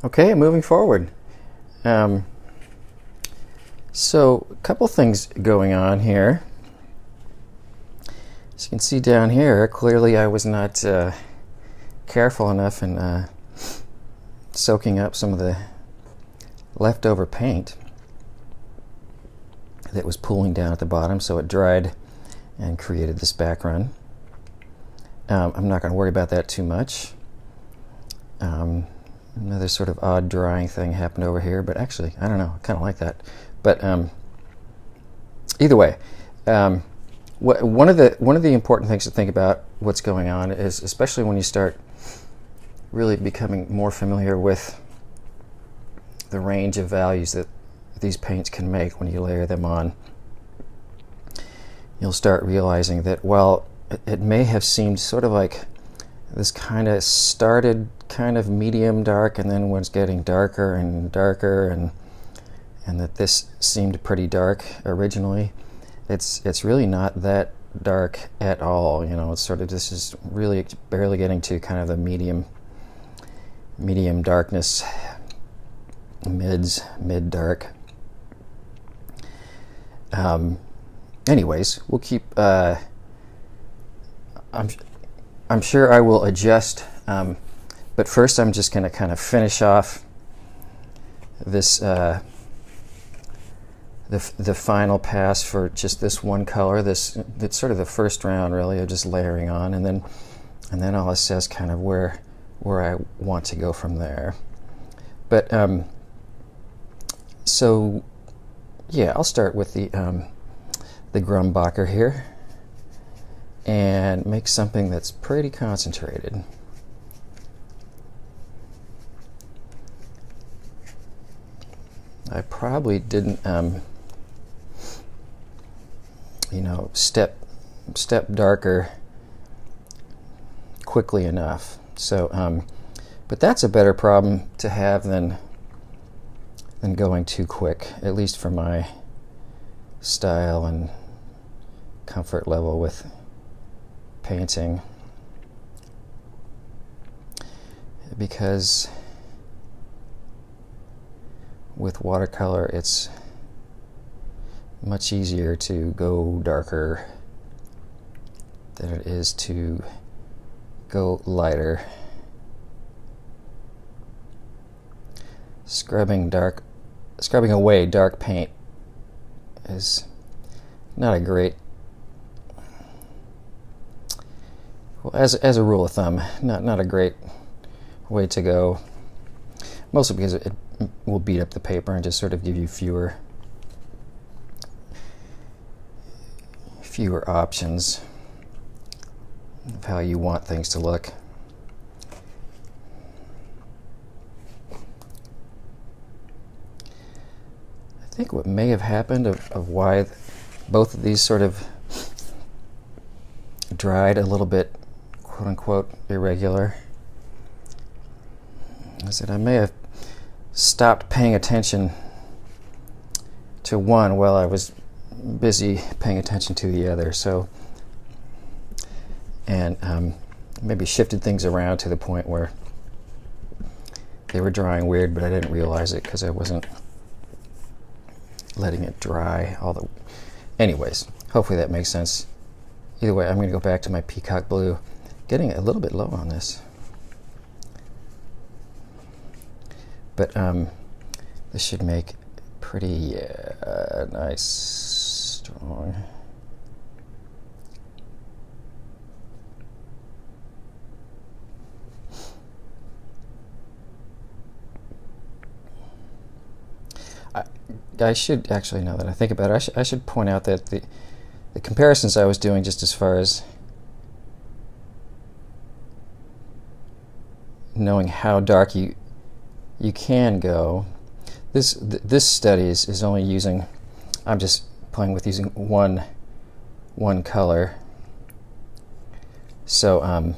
Okay, moving forward. So a couple things going on here. As you can see down here, clearly I was not careful enough in soaking up some of the leftover paint that was pooling down at the bottom, so it dried and created this background. I'm not going to worry about that too much. Another sort of odd drying thing happened over here, but actually, I don't know, I kind of like that. But either way, one of the important things to think about what's going on is, especially when you start really becoming more familiar with the range of values that these paints can make when you layer them on, you'll start realizing that while it may have seemed sort of like this kind of started kind of medium dark and then was getting darker and darker, and that this seemed pretty dark originally, it's really not that dark at all. You know, it's sort of, this is really barely getting to kind of the medium darkness, mid dark. Anyways, we'll keep. I'm sure I will adjust, but first I'm just going to kind of finish off this the final pass for just this one color. It's sort of the first round really of just layering on, and then I'll assess kind of where I want to go from there. But so yeah, I'll start with the Grumbacher here and make something that's pretty concentrated. I probably didn't step darker quickly enough. So but that's a better problem to have than going too quick, at least for my style and comfort level with painting, because with watercolor it's much easier to go darker than it is to go lighter. Scrubbing away dark paint is not a great, well, as a rule of thumb, not a great way to go, mostly because it will beat up the paper and just sort of give you fewer options of how you want things to look. I think what may have happened of why both of these sort of dried a little bit, quote-unquote, irregular, is that I may have stopped paying attention to one while I was busy paying attention to the other. So, and maybe shifted things around to the point where they were drying weird, but I didn't realize it because I wasn't letting it dry all the... Anyways, hopefully that makes sense. Either way, I'm going to go back to my peacock blue, getting a little bit low on this. But this should make pretty nice, strong. I should actually, now that I think about it, I should point out that the comparisons I was doing, just as far as knowing how dark you can go, this study is only using, I'm just playing with using one color. So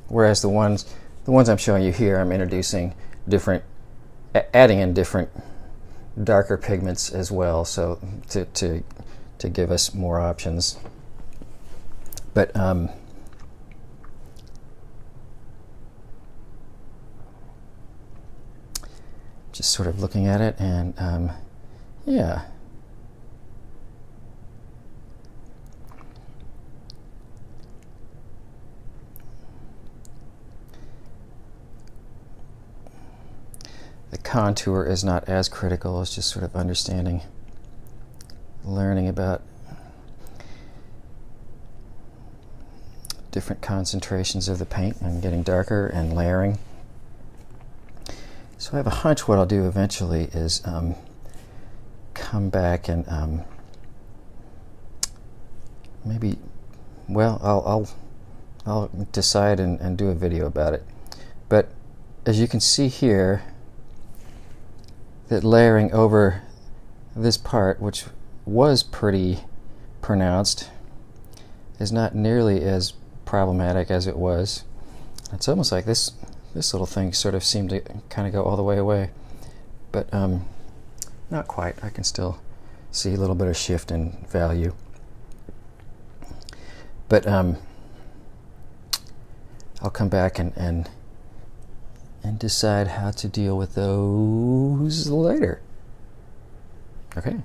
whereas the ones I'm showing you here, I'm introducing different, adding in different darker pigments as well, so to give us more options. But just sort of looking at it, and yeah. The contour is not as critical. It's just sort of understanding, learning about different concentrations of the paint and getting darker and layering. So I have a hunch what I'll do eventually is come back and maybe, well, I'll decide and do a video about it. But as you can see here, that layering over this part, which was pretty pronounced, is not nearly as problematic as it was. It's almost like this little thing sort of seemed to kind of go all the way away, but not quite. I can still see a little bit of shift in value. But I'll come back and decide how to deal with those later. Okay.